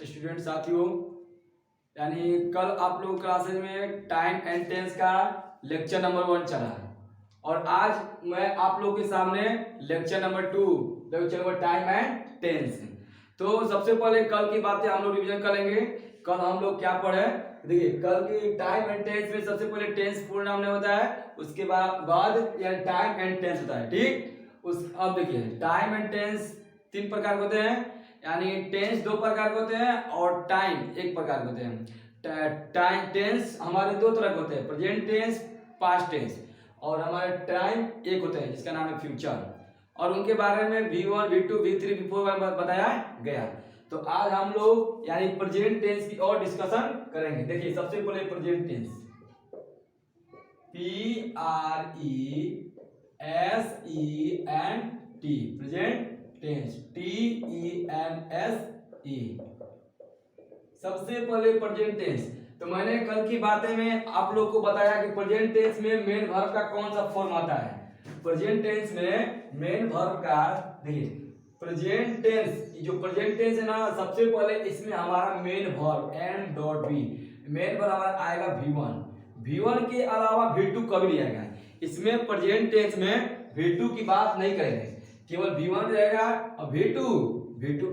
Student साथियों, यानी कल आप लोग क्लासेज में टाइम एंड टेंस का लेक्चर नंबर 1 चला है और आज मैं आप लोग के सामने lecture number 2 lecture number time and tense. तो सबसे पहले कल की बातें हम लोग रिवीजन करेंगे। कल हम लोग क्या पढ़े, देखिए कल की टाइम एंड टेंस में सबसे पहले टेंस पूर्ण नाम नहीं होता है, उसके बाद यानी टाइम एंड टेंस होता है। ठीक, उस अब देखिए टाइम एंड टेंस 3 प्रकार के होते हैं, यानी टेंस 2 प्रकार के होते हैं और टाइम 1 प्रकार के होते हैं। टाइम टेंस हमारे 2 तरह के होते हैं, प्रेजेंट टेंस, पास्ट टेंस, और हमारे टाइम एक होता है जिसका नाम है फ्यूचर, और उनके बारे में V1, V2, V3, V4 बताया गया। तो आज हम लोग यानी प्रेजेंट टेंस की और डिस्कशन करेंगे। देखिए सबसे पहले present tense, PRESENT, present tense, TENSE। सबसे पहले प्रेजेंट टेंस, तो मैंने कल की बातें में आप लोग को बताया कि प्रेजेंट टेंस में मेन वर्ब का कौन सा फॉर्म आता है। प्रेजेंट टेंस में मेन वर्ब का, देखिए प्रेजेंट टेंस, जो प्रेजेंट टेंस है ना, सबसे पहले इसमें हमारा main verb N.V, main verb हमारा आएगा V1 के अलावा V2 कभी नहीं आएगा। इसमें प्रेजेंट टेंस में V2 की बात नहीं करेंगे, केवल V1 रहेगा और V2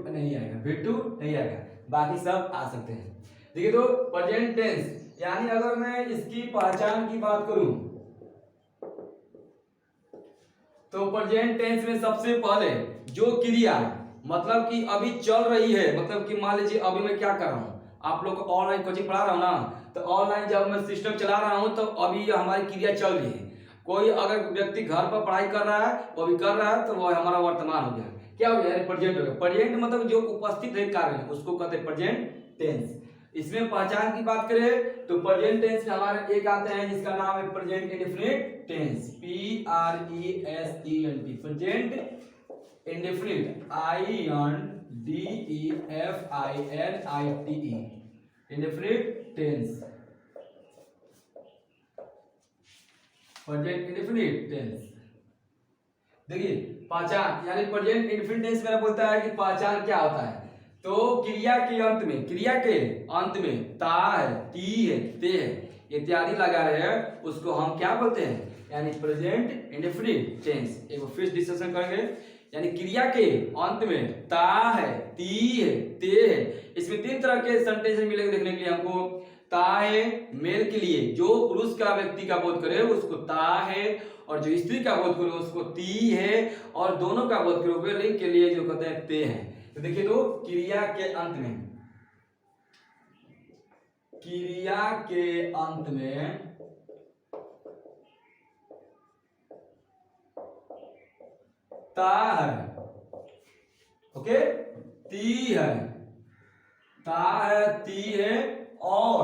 नहीं आएगा, बाकी सब आ सकते हैं। देखिए तो प्रेजेंट टेंस, यानी अगर मैं इसकी पहचान की बात करूं तो प्रेजेंट टेंस में सबसे पहले जो क्रिया मतलब कि अभी चल रही है, मतलब कि मान लीजिए अभी मैं क्या कर रहा हूं, आप लोग को ऑनलाइन कोचिंग पढ़ा रहा हूं ना, तो ऑनलाइन जब मैं सिस्टम चला रहा हूं तो अभी हमारी क्रिया चल रही है। कोई अगर व्यक्ति घर पर पढ़ाई कर रहा है, वो भी कर रहा है, तो वो हमारा वर्तमान हो गया। क्या हो गया? प्रेजेंट हो गया। प्रेजेंट मतलब जो उपस्थित है कार्य, उसको कहते हैं प्रेजेंट टेंस। इसमें पहचान की बात करें तो प्रेजेंट टेंस में हमारे एक आते हैं जिसका नाम है present indefinite tense, PRESENT, present indefinite, INDEFINITE, indefinite tense, present indefinite tense. देखिए पहचान, यानी प्रेजेंट इंडेफिनिट टेंस मेरा बोलता है कि पहचान क्या होता है। तो क्रिया के अंत में ता है, ती है, ते है इत्यादि लगा रहे हैं, उसको हम क्या बोलते हैं, यानी प्रेजेंट इंडेफिनिट टेंस। एक बार फिर डिस्कशन करेंगे, यानी क्रिया के अंत में ता है, ती है, ते है। इसमें 3 तरह के सेंटेंस मिलेंगे देखने के लिए हमको। ता है मेल के लिए, जो पुरुष का व्यक्ति का बोध करे उसको ता है, और जो स्त्री का बोध करे उसको ती है, और दोनों का बोध करे लिंग के लिए जो कहते हैं ते है। तो देखिए तो क्रिया के अंत में ता है, ओके, ती है, ता है, ती है और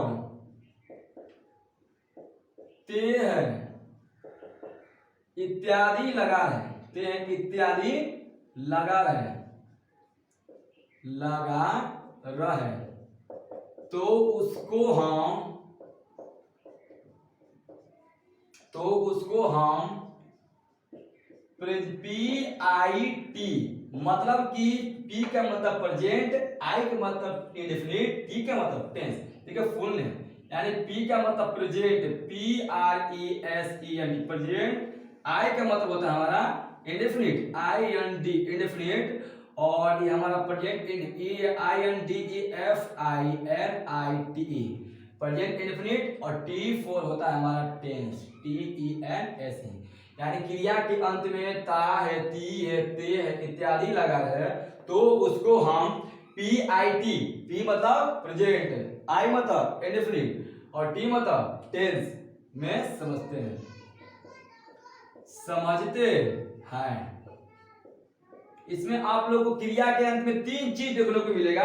ते है इत्यादि लगा है, ते है इत्यादि लगा रहे, तो उसको हम PIT, मतलब कि P का मतलब प्रेजेंट, I का मतलब इंडेफिनिट, T का मतलब टेंस, ठीक है, फुल नेम। यानी P का मतलब प्रेजेंट, PRESENT प्रेजेंट, I का मतलब होता है हमारा इंडेफिनिट, IND इंडेफिनिट, और ये हमारा प्रेजेंट INDEFINITE प्रेजेंट इंडेफिनिट, और T4 होता है हमारा टेंस, TENSE। यानी क्रिया के अंत में ता है, ती है, ते है इत्यादि लगा है, तो उसको हम PIT, P मतलब प्रेजेंट, I मतलब इंडेफिनिट और T मतलब टेंस में समझते हैं। इसमें आप लोग को क्रिया के अंत में 3 चीज देखने को मिलेगा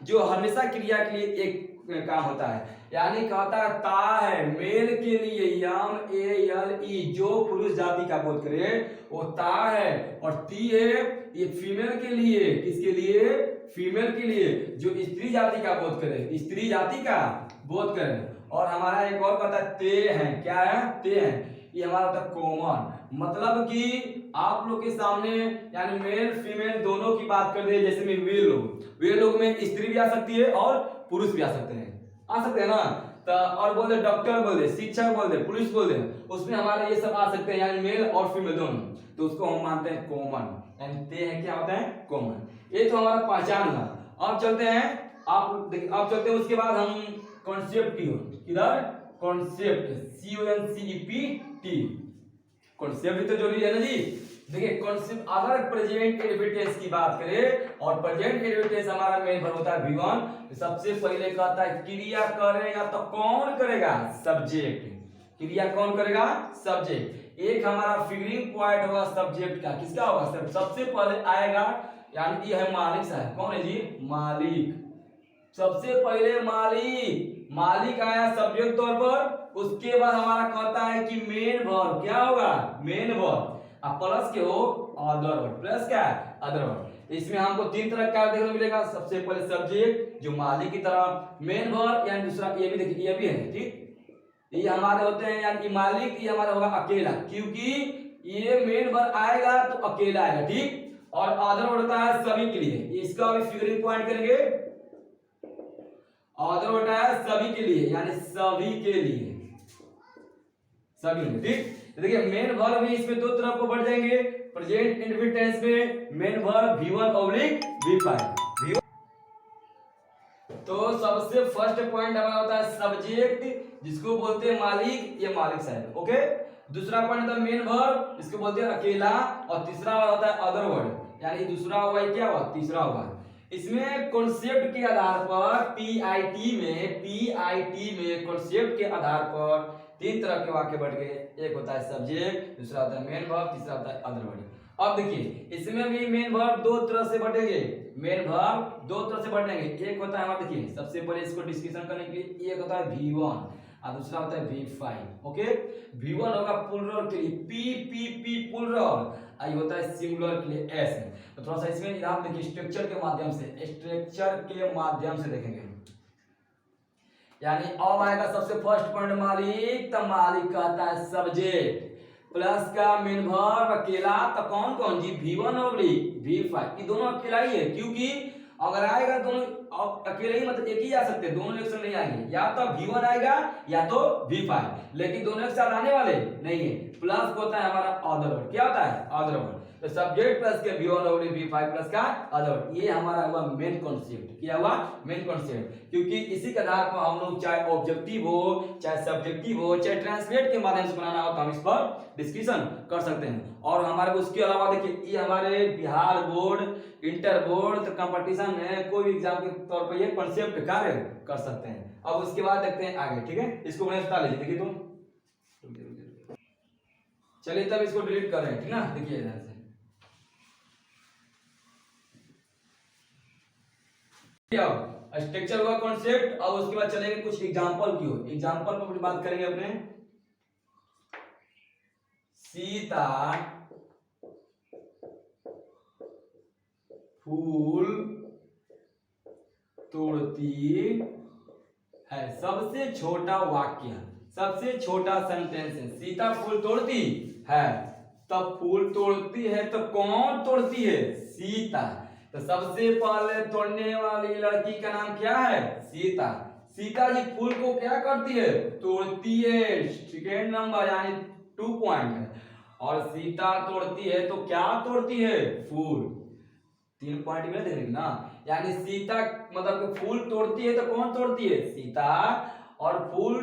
जो हमेशा क्रिया के लिए एक काम होता है। यानी कहता है ता है मेल के लिए, YAMALE, जो पुरुष जाति का बोध करे वो ता है, और ती है ये फीमेल के लिए, किसके लिए, फीमेल के लिए, जो स्त्री जाति का बोध करे, स्त्री जाति का बोध करे। और हमारा एक और कहता है ते है, क्या है, ते है, ये हमारा होता है कॉमन, मतलब कि आप लोग के सामने यानी मेल फीमेल दोनों की बात कर दे, जैसे में वे लोग में स्त्री भी आ सकती है और पुरुष भी आ सकते हैं ना। तो और बोल दे डॉक्टर, बोल दे शिक्षक, बोल दे पुलिस, बोल दे, उसमें हमारे ये सब आ सकते हैं यानी मेल और फीमेल दोनों। तो उसको हम मानते हैं कॉमन, यानी ते हैं क्या होता है कॉमन। ये तो हमारा पहचान हुआ। अब चलते हैं अब चलते हैं उसके बाद हम कॉन्सेप्ट की ओर। किधर? Concept, CONCEPT। कॉन्सेप्ट तो जरूरी है ना जी। देखिए कॉन्सेप्ट, अगर प्रेजेंट इंडिफिटेंस की बात करें और प्रेजेंट इंडिफिटेंस हमारा मेन वर्ब होता है V1, तो सबसे पहले कहता है क्रिया करेगा तो कौन करेगा? सब्जेक्ट। क्रिया कौन करेगा? सब्जेक्ट। एक हमारा फिगरिंग पॉइंट होगा सब्जेक्ट का, किसका होगा? सबसे पहले आएगा यानी ये है मालिक साहब। कौन है जी? मालिक। सबसे पहले मालिक आया सब्जेक्ट तौर पर। उसके बाद हमारा कहता है कि मेन वर्ब क्या होगा? Main verb. अब प्लस के हो अदर वर्ड। प्लस क्या है? Other word. इसमें हमको तीन तरह का देखने को मिलेगा। सबसे पहले सब्जेक्ट जो मालिक की तरह, मेन वर्ब यानी दूसरा ये भी देखिए ये भी है, ठीक। ये हमारे होते हैं यानी मालिक, ये हमारा होगा अकेला, क्योंकि ये मेन वर्ब आएगा तो अकेला आएगा, ठीक। और अदर वर्ड होता है सभी के लिए। इसका भी फिगरिंग पॉइंट करेंगे। अदर होता है सभी के लिए यानी सभी के लिए, सभी में, ठीक। देखिए मेन वर्ब भी इसमें दो तरफ को बढ़ जाएंगे। प्रेजेंट इंडेफिनिट टेंस में main verb V1 oblique V5। तो सबसे फर्स्ट पॉइंट हमारा होता है सब्जेक्ट, जिसको बोलते हैं मालिक, ये मालिक साहब, ओके। दूसरा पॉइंट होता है मेन वर्ब, जिसको बोलते हैं अकेला। और तीसरा होता है अदर वर्ड, यानी दूसरा हुआ क्या हुआ? तीसरा हुआ। इसमें कॉन्सेप्ट के आधार पर PIT में कॉन्सेप्ट के आधार पर तीन तरह के वाक्य बढ़ गए। एक होता है सब्जेक्ट, दूसरा होता है मेन वर्ब, तीसरा होता है अदर वर्ड। अब देखिए इसमें भी मेन वर्ब दो तरह से बढ़ेंगे। मेन वर्ब दो तरह से बढ़ेंगे। एक होता है हमारा, देखिए सबसे पहले इसको डिस्कशन करने के लिए, एक होता है V1 और दूसरा होता है V5, ओके। V1 होगा प्लूरल के लिए P प्लूरल, आई होता है सिंगुलर के लिए S। तो थोड़ा सा इसमें आप देखिए स्ट्रक्चर के माध्यम से देखेंगे। यानी अब आएगा सबसे फर्स्ट पॉइंट मालिक, तो मालिक कहता है सब्जेक्ट प्लस का मेन वर्ब अकेला, तो कौन कौन जी? V1 और V5। ये दोनों अकेला ही है, क्योंकि अगर आएगा दोनों अकेले ही मतलब एक ही आ सकते हैं, दोनों एक साथ नहीं आएंगे। या तो V1 आएगा या तो V5, लेकिन दोनों एक साथ आने वाले नहीं है। प्लस होता है हमारा अदर वर्ड। क्या होता है? Other word. तो सब्जेक्ट प्लस के V1 और V5 प्लस का अदर वर्ड, ये हमारा हुआ मेन कॉन्सेप्ट। क्या हुआ? Main concept. क्योंकि इसी के आधार पर हम लोग चाहे ऑब्जेक्टिव हो, चाहे सब्जेक्टिव हो, चाहे ट्रांसलेट के माध्यम से बनाना हो, तो हम इस पर डिस्कशन कर सकते हैं। और हमारे उसके अलावा देखिए ये हमारे बिहार बोर्ड, इंटर बोर्ड तो कंपटीशन है, कोई भी एग्जाम के तौर पर ये कॉन्सेप्ट कार्य कर सकते हैं। अब उसके बाद देखते हैं आगे, ठीक है। इसको मैंने बता लीजिए, देखिए तुम चलिए तब इसको डिलीट कर रहे हैं, ठीक ना। देखिए इधर से स्ट्रक्चर हुआ कॉन्सेप्ट। अब उसके बाद चलेंगे कुछ एग्जांपल की ओर। एग्जांपल पर बात करेंगे अपने। सीता फूल तोड़ती है। सबसे छोटा वाक्य, सबसे छोटा सेंटेंस है। सीता फूल तोड़ती है, तब फूल तोड़ती है तो कौन तोड़ती है? सीता। तो सबसे पहले तोड़ने वाली लड़की का नाम क्या है? सीता। सीता जी फूल को क्या करती है? तोड़ती है। सेकेंड नंबर यानी 2 पॉइंट। और सीता तोड़ती है तो क्या तोड़ती है? फूल। 3 पॉइंट में देख ना, यानी सीता मतलब कि फूल तोड़ती है तो कौन तोड़ती है? सीता। और फूल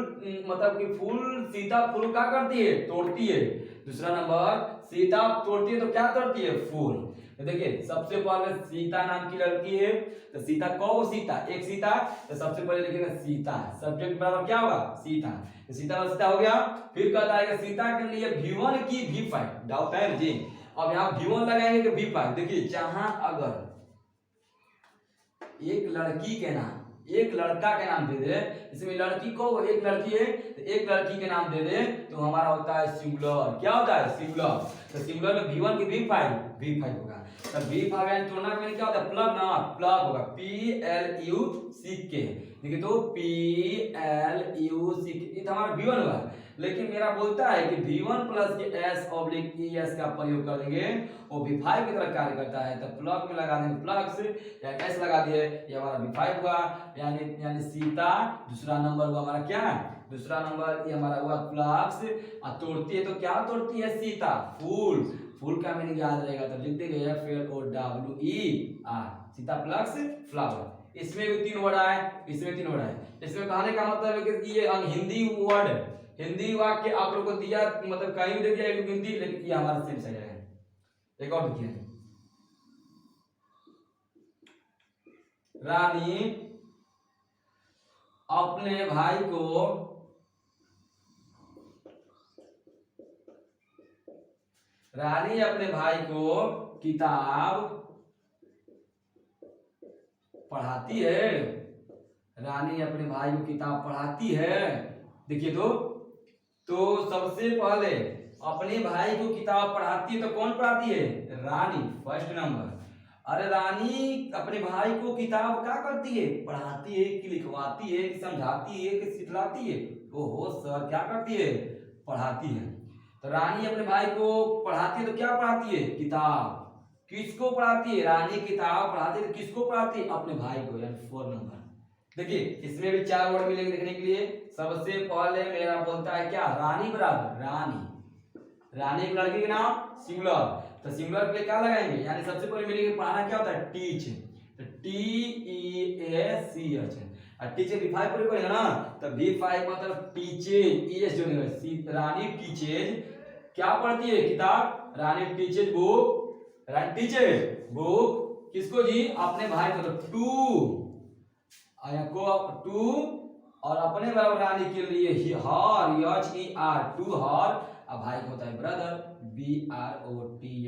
मतलब कि फूल, सीता फूल क्या करती है? तोड़ती है। दूसरा नंबर सीता तोड़ती है तो क्या तोड़ती है? फूल। तो देखिए सबसे पहले सीता नाम की लड़की है, तो सीता कौ सीता, एक सीता, तो सबसे पहले लिखेंगे सीता। सब्जेक्ट बराबर क्या होगा? सीता। तो सीता सीता हो गया। फिर कहता है कि सीता के लिए V1 की V5 डाउट है जी। अब यहाँ V1 लगाएंगे कि V5। देखिए जहां अगर एक लड़की के नाम, एक लड़का के नाम दे दे, इसमें लड़की को, एक लड़की है तो एक लड़की के नाम दे दे, तो हमारा होता है सिंगुलर। क्या होता है? सिंगुलर। तो सिंगुलर में V1 की V5 V5 होगा। तो V5 यानी तोड़ना का क्या होता है, प्लग ना, प्लग होगा PLUCK। देखिए तो PLUCK ये तो हमारा V1 होगा, लेकिन मेरा बोलता है कि V1 प्लस के S/ES का प्रयोग कर देंगे वो V5 की तरह कार्य करता है। तो प्लग में लगा देंगे प्लग से या S लगा दिए, ये हमारा V5 हुआ। यानी सीता दूसरा नंबर हुआ हमारा, क्या दूसरा नंबर ये हमारा हुआ प्लग्स। और तोड़ती है तो क्या तोड़ती है, सीता फूल। फूल का मीनिंग याद रहेगा तो लिख देंगे FLOWER, सीता प्लग्स फ्लावर। इसमें भी 3 वर्ड आए, इसमें 3 वर्ड आए। इसमें कहने का मतलब है कि ये हिंदी वर्ड, हिंदी वाक्य आप लोग को दिया, मतलब कहीं भी दे दिया एक हिंदी, लेकिन ये हमारा सेम सही है। एक और देखिए, रानी अपने भाई को किताब पढ़ाती है। रानी अपने भाई को किताब पढ़ाती है। देखिए तो सबसे पहले अपने भाई को किताब पढ़ाती है, तो कौन पढ़ाती है, रानी, फर्स्ट नंबर। अरे रानी अपने भाई को किताब क्या करती है, पढ़ाती है कि लिखवाती है कि समझाती है कि सिखलाती है, ओहो सर क्या करती है, पढ़ाती है। तो रानी अपने भाई को पढ़ाती है तो क्या पढ़ाती है, किताब। किसको पढ़ाती है, रानी किताब पढ़ाती है तो किसको पढ़ाती है, अपने भाई को, यानी 4 नंबर। देखिए इसमें भी 4 वर्ड मिलेंगे देखने के लिए। सबसे पहले मेरा बोलता है क्या, रानी बराबर रानी, रानी एक लड़की का नाम सिंगुलर, तो सिंगुलर पे क्या लगाएंगे, यानी सबसे पहले मिलेंगे पढ़ाना क्या होता है, टीच, तो TEACH। और टीचर V5 पर करेंगे ना, तो V5 मतलब टीचेज, ES जो नहीं, रानी टीचेज क्या पढ़ती है, किताब। रानी टीचेज बुक, रानी टीचेज बुक किसको जी, अपने भाई को, तो टू और अपने बराबर रानी के लिए हर, HER, टू हर, अब भाई को होता है brother, BROTHER।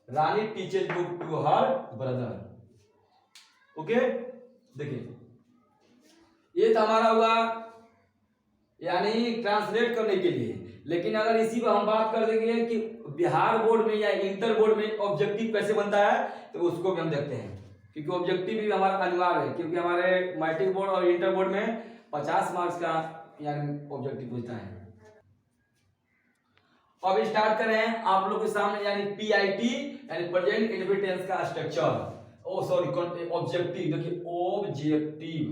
Rani teaches book to her brother. Okay देखिए ये तो हमारा हुआ यानी ट्रांसलेट करने के लिए। लेकिन अगर इसी पर हम बात कर देंगे कि बिहार बोर्ड में या इंटर बोर्ड में ऑब्जेक्टिव कैसे बनता है, तो उसको भी हम देखते हैं, क्योंकि ऑब्जेक्टिव भी हमारा अनिवार्य है, क्योंकि हमारे मैट्रिक बोर्ड और इंटर बोर्ड में 50 मार्क्स का यानी ऑब्जेक्टिव पूछता है। अब स्टार्ट करें आप लोग के सामने यानी PIT यानी प्रेजेंट इंडेफिनिट टेंस का स्ट्रक्चर। ओ सॉरी ऑब्जेक्टिव, देखिए ऑब्जेक्टिव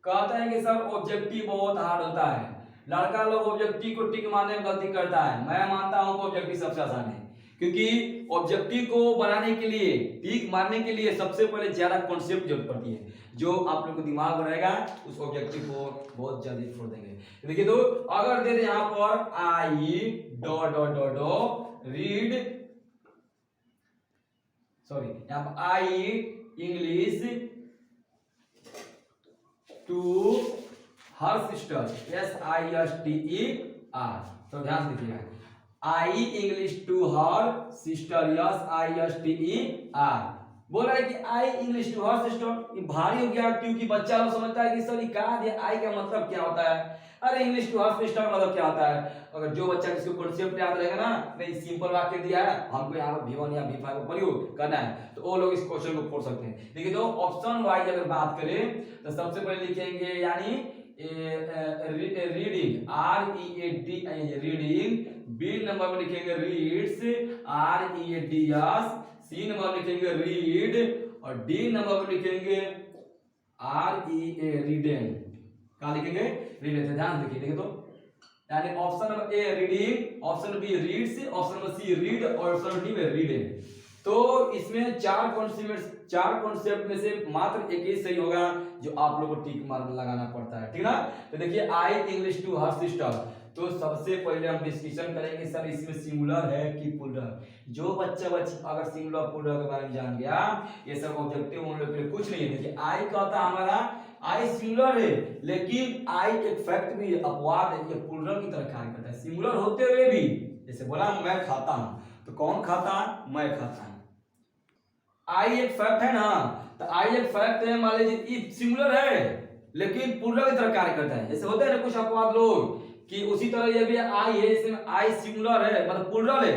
कहता है कि सर ऑब्जेक्टिव बहुत हार्ड होता है, लड़का लोग ऑब्जेक्टिव को टिक मारने में गलती करता है। मैं मानता हूं कि ऑब्जेक्टिव सबसे आसान है, क्योंकि ऑब्जेक्टिव को बनाने के लिए, टिक मारने के लिए सबसे पहले ज्यादा कॉन्सेप्ट जरूरत पड़ती है, जो आप लोग को दिमाग में रहेगा उस ऑब्जेक्टिव को बहुत जल्दी छोड़ देंगे। देखिए तो अगर दे दे यहाँ पर आई रीड, सॉरी यहाँ पर I English to her sister, SISTER। तो ध्यान से देखिएगा, I English to her sister, SISTER। बोल रहा है कि I English to her sister, ये भारी हो गया क्योंकि बच्चा लोग समझता है कि सर कहा दिया आई का मतलब क्या होता है। अरे इंग्लिश टू हर सिस्टर मतलब क्या होता है, अगर जो बच्चा किसी को कॉन्सेप्ट याद रहेगा ना, नहीं सिंपल वाक्य दिया है हमको यहाँ पर V1 या V5 को प्रयोग करना है, तो वो लोग इस क्वेश्चन को पढ़ सकते हैं। देखिए तो ऑप्शन वाइज अगर बात करें तो सबसे पहले लिखेंगे यानी reading, READ reading, B number में लिखेंगे रीड्स, READS, सी नंबर में लिखेंगे रीड, और डी नंबर में लिखेंगे रीडेन। कहाँ लिखेंगे, रीड। ध्यान देखिए, देखिए तो यानी option number A reading, option B reads, option number C read, और ऑप्शन डी में रीडेन। तो इसमें 4 कॉन्सेप्ट में से मात्र एक ही सही होगा, जो आप लोगों को टिक मार्क लगाना पड़ता है, ठीक ना। तो देखिए आई इंग्लिश टू हर सिस्टर, तो सबसे पहले हम डिस्कशन करेंगे सर इसमें सिंगुलर है कि प्लूरल। जो बच्ची अगर सिंगुलर प्लूरल के बारे में जान गया, ये सब ऑब्जेक्टिव उन लोगों के लिए कुछ नहीं है। देखिए आई कहता हमारा आई सिंगुलर है, लेकिन आई एक फैक्ट भी अपवाद है, ये प्लूरल की तरह कार्य करता है। सिंगुलर होते हुए भी, जैसे बोला मैं खाता हूं, तो कौन खाता है, मैं खाता हूं। आई एक फैक्ट है ना, तो आई एक फैक्ट है, मान लीजिए सिंगुलर है लेकिन प्लूरल की तरह कार्य करता है। जैसे होते हैं ना कुछ अपवाद लोग कि उसी तरह ये भी आई है, इसमें आई सिंगुलर है मतलब प्लूरल है,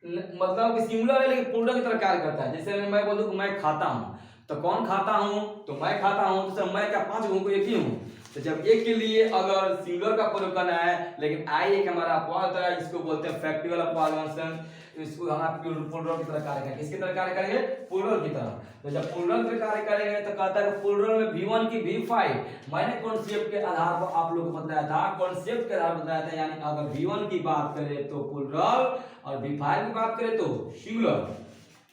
मतलब कि सिंगुलर है लेकिन प्लूरल की तरह कार्य करता है। जैसे मैं बोल दूं कि मैं खाता हूं, तो कौन खाता हूं, तो मैं खाता हूं, तो सर मैं क्या 5 हूं, को एक ही हूं। तो जब एक के लिए अगर सिंगुलर का प्रयोग करना है, लेकिन आई एक हमारा अपवाद होता है, इसको बोलते हैं फैक्टिवल अपवाद। इसको हम प्लूरल की तरह कार्य करेंगे। किसकी तरह कार्य करेंगे, प्लूरल की तरह। तो जब प्लूरल की कार्य करेंगे तो कहता है प्लूरल में v1 की v5 मैंने कॉन्सेप्ट के आधार पर आप लोगों को बताया था, कॉन्सेप्ट के आधार पर बताया था, यानी अगर v1 की बात करें तो प्लूरल और v5 की बात करें तो सिंगुलर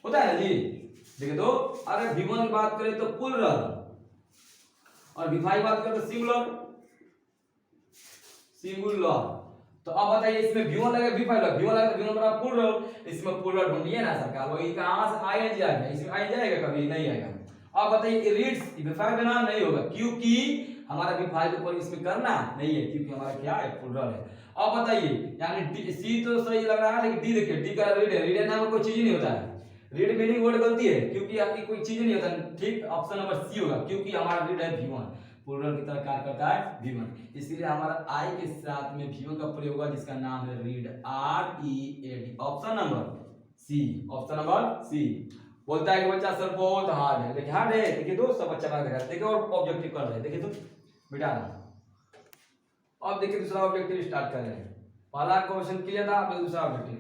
होता है ना जी। देखिए तो अगर v1 की बात करें तो प्लूरल और v5 की बात करें तो सिंगुलर। तो अब बताइए इसमें v1 लगेगा v5 लगेगा, v1 लगेगा तो v1 बराबर प्लूरल, इसमें प्लूरल ढूंढिए ना सरकार, वही कहां से आएगा जाएगा, इसमें आ जाएगा कभी नहीं आएगा। अब बताइए रीड्स v5 बना नहीं होगा क्योंकि हमारा v5 के ऊपर इसमें करना नहीं है, क्योंकि हमारा क्या है, प्लूरल है। अब बताइए यानी सी तो सही लग रहा है, लेकिन डी देखिए, डी का रीड है, रीड नाम कोई चीज नहीं होता है, रीड मीनिंग वर्ड गलती है क्योंकि आपकी कोई चीज नहीं होता। ठीक, ऑप्शन नंबर सी होगा क्योंकि हमारा रीड है v1, प्लूरल की तरह कार्य करता है v1, इसलिए हमारा आई के साथ में v1 का प्रयोग होगा जिसका नाम है read, READ। Option number C, option number C. बोलता है कि बच्चा सर बहुत हार्ड है, लेकिन हार्ड है, देखिए तो सब बच्चा बना देखिए और ऑब्जेक्टिव कर रहे हैं, देखिए तो बेटा। अब देखिए दूसरा ऑब्जेक्टिव स्टार्ट कर रहे हैं। पहला क्वेश्चन क्लियर था, अब दूसरा ऑब्जेक्टिव।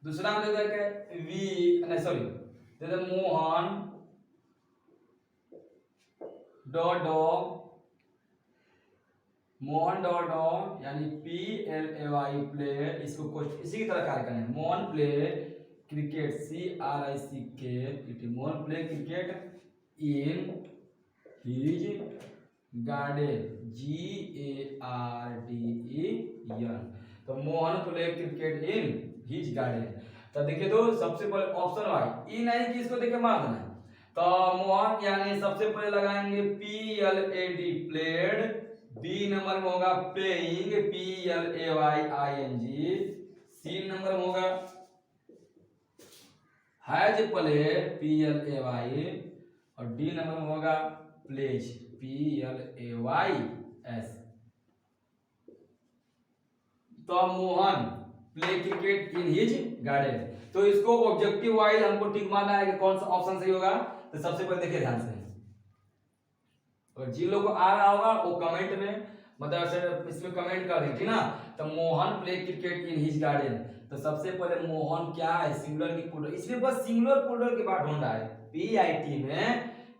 दूसरा में दे दे वी नहीं सॉरी दे दे Mohan dot dog, Mohan dot dog यानी PLAY प्ले, इसको क्वेश्चन इसी की तरह कार्य करना है। Mohan play cricket, CRICK, Mohan play cricket in his garden, GARDEN। तो Mohan play cricket in his garden. तो देखिए तो सबसे पहले ऑप्शन वाई, ई नहीं कि इसको देख के मार देना है। तो मोहन यानी सबसे पहले लगाएंगे PLAD प्लेड, बी नंबर में होगा प्लेइंग, PLAYING, सी नंबर में होगा हैज प्ले, PLAY, और डी नंबर में होगा प्लेज, PLAYS। तो Mohan play cricket in his garden, तो इसको ऑब्जेक्टिव वाइज हमको टिक मारना है कि कौन सा ऑप्शन सही होगा। तो सबसे पहले देखिए ध्यान से, और जिन लोगों को आ रहा होगा वो कमेंट में मतलब इसमें कमेंट कर दें, ठीक ना। तो Mohan play cricket in his garden, तो सबसे पहले मोहन क्या है, सिंगुलर की प्लूरल, इसलिए बस सिंगुलर प्लूरल की बात ढूंढ रहा है।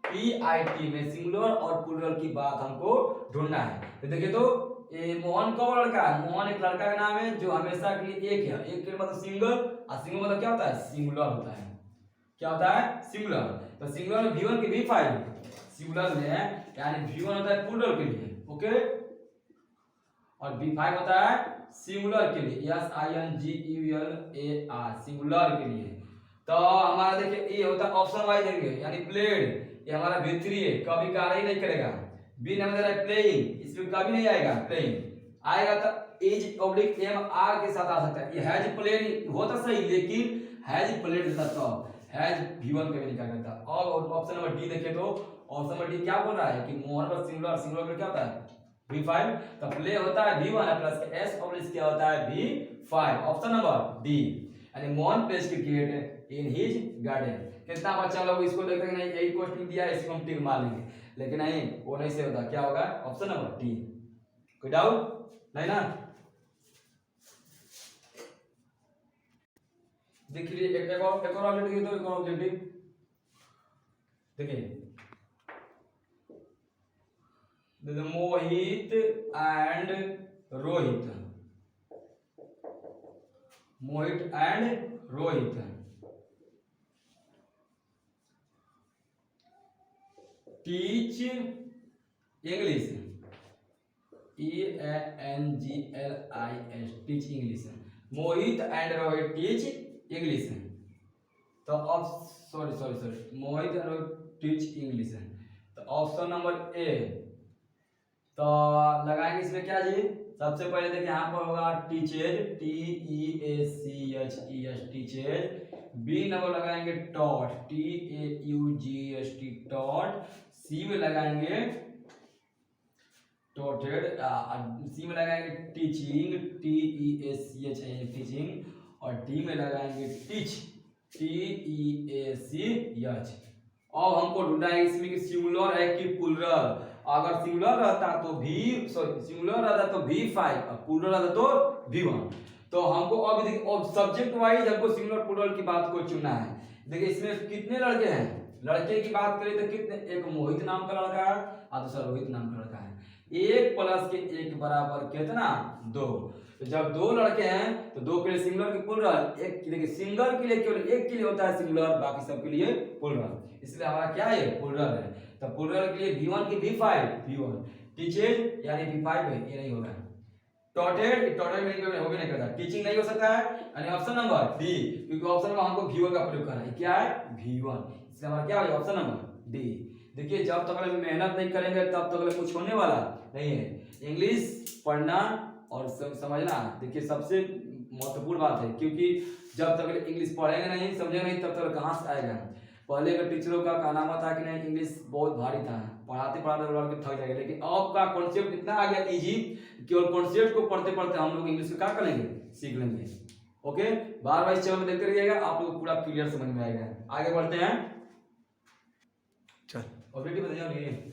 पीआईटी में सिंगुलर और प्लूरल की बात हमको ढूंढना है। तो देखिए तो मोहन कौन लड़का है, मोहन एक लड़का का नाम है जो हमेशा के लिए एक है, एक के मतलब सिंगल, और सिंगल मतलब क्या होता है, सिंगुलर होता है। क्या होता है, सिंगुलर। तो सिंगुलर में v1 की v5 सिंगुलर में है, यानी v1 होता है प्लूरल के लिए, ओके, और v5 होता है सिंगुलर के लिए, SINGULAR सिंगुलर के लिए। तो हमारा देखिए ये होता है ऑप्शन वाइज देंगे, यानी प्लेड, ये हमारा v3 है, कभी कार्य ही नहीं करेगा। बी नंबर दे रहा है प्लेइंग, इसमें कभी नहीं आएगा, प्लेइंग आएगा तो एज ऑब्लिक MR के साथ आ सकता है। ये हैज प्लेड होता सही, लेकिन हैज प्लेड देता तो हैज v1 कभी नहीं कार्य करता। और ऑप्शन नंबर डी देखें तो ऑप्शन नंबर डी क्या बोल रहा है कि मोहन पर सिंगुलर, सिंगुलर में क्या होता है v5, तो प्ले होता है v1 प्लस एस ऑब्लिक क्या होता है v5, ऑप्शन नंबर डी, यानी Mohan place cricket in his garden. कितना बच्चा लोग इसको देखते हैं नहीं यही क्वेश्चन दिया है, इसको हम टिक मार लेंगे, लेकिन नहीं वो नहीं से होता, क्या होगा ऑप्शन नंबर डी। कोई डाउट नहीं ना। देखिए एक और ऑब्जेक्टिव तो एक और ऑब्जेक्टिव देखिए, Mohit and Rohit, Mohit and Rohit teach English, EANGLIS teach English, Mohit and Rohit teach English. तो अब sorry Mohit and Rohit teach English, तो ऑप्शन नंबर ए, तो लगाएंगे इसमें क्या जी, सबसे पहले देखिए यहाँ पर होगा teaches, TEACHES teaches, B number लगाएंगे टॉट, TAUGST टॉट, सी में लगाएंगे टॉटेड, सी में लगाएंगे टीचिंग, TEACHING टीचिंग, और टी में लगाएंगे टीच, TEACH। अब हमको ढूंढना है इसमें कि सिंगुलर है कि प्लूरल। अगर सिंगुलर रहता तो सिंगुलर रहता तो V5 और प्लूरल रहता तो V1। तो हमको अब देखिए, अब सब्जेक्ट वाइज हमको सिंगुलर प्लूरल की बात को चुनना है। देखिए इसमें कितने लड़के हैं, लड़के की बात करें तो कितने, एक मोहित नाम का लड़का है और दूसरा रोहित नाम का लड़का है। 1 प्लस के 1 बराबर कितना, 2। तो जब 2 लड़के हैं तो 2 के लिए सिंगुलर की प्लूरल, एक देखिए सिंगल के लिए केवल एक के लिए होता है सिंगुलर, बाकी सब के लिए प्लूरल, इसलिए हमारा क्या है, प्लूरल है। तो प्लूरल के लिए V1 की V5 V1, टीचेज यानी V5 है, ये नहीं होगा। टॉटेड में हो भी नहीं करता, टीचिंग नहीं हो सकता है, यानी ऑप्शन नंबर डी, क्योंकि ऑप्शन में हमको V1 का प्रयोग करना है, क्या है V1, इसलिए हमारा क्या है ऑप्शन नंबर डी। देखिए जब तक हम मेहनत नहीं करेंगे तब तक कुछ होने वाला नहीं है। इंग्लिश पढ़ना और समझना देखिए सबसे महत्वपूर्ण बात है, क्योंकि जब तक इंग्लिश पढ़ेंगे नहीं समझेंगे नहीं तब तक कहाँ से आएगा। पहले के टीचरों का कहना था कि नहीं इंग्लिश बहुत भारी था, पढ़ाते पढ़ाते लड़के थक जाएंगे, लेकिन अब का कॉन्सेप्ट इतना आ गया इजी, केवल कॉन्सेप्ट को पढ़ते पढ़ते हम लोग इंग्लिश को क्या कर लेंगे, सीख लेंगे। ओके, बार बार इस चैनल में देखते रहिएगा, आप लोग पूरा क्लियर समझ में आएगा। आगे बढ़ते हैं, चल ऑब्जेक्टिव बताइए।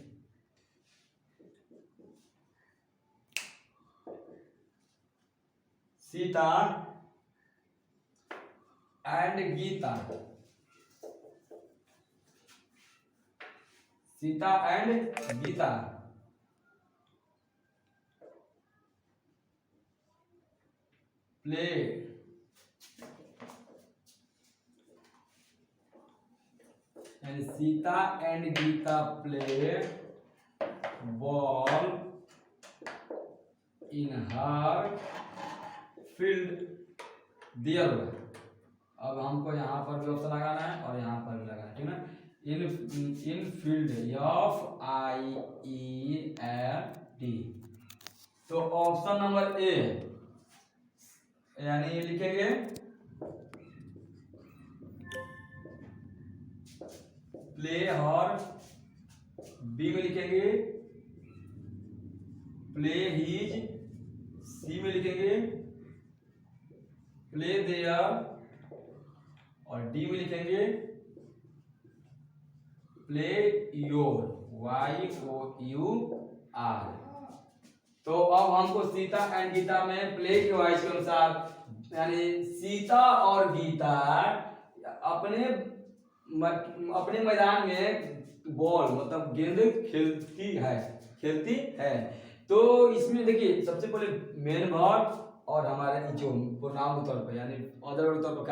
Sita and Gita, Sita and Gita play यानी Sita and Gita play ball in her field there. अब हमको यहाँ पर भी ऑप्शन लगाना है और यहाँ पर भी लगाना है, ठीक है ना। इन फील्ड FIELD, तो ऑप्शन नंबर ए यानी लिखेंगे प्ले, और बी में लिखेंगे प्ले हीज, सी में लिखेंगे प्ले देयर, और डी में लिखेंगे प्ले योर, YOUR। तो अब हमको सीता एंड गीता में प्ले के वाइज के अनुसार, यानी सीता और गीता अपने मैदान में बॉल मतलब गेंद खेलती है। तो इसमें देखिए सबसे पहले मेन वर्ब और हमारे जो प्रोनाउन के तौर पर यानी अदर के तौर पर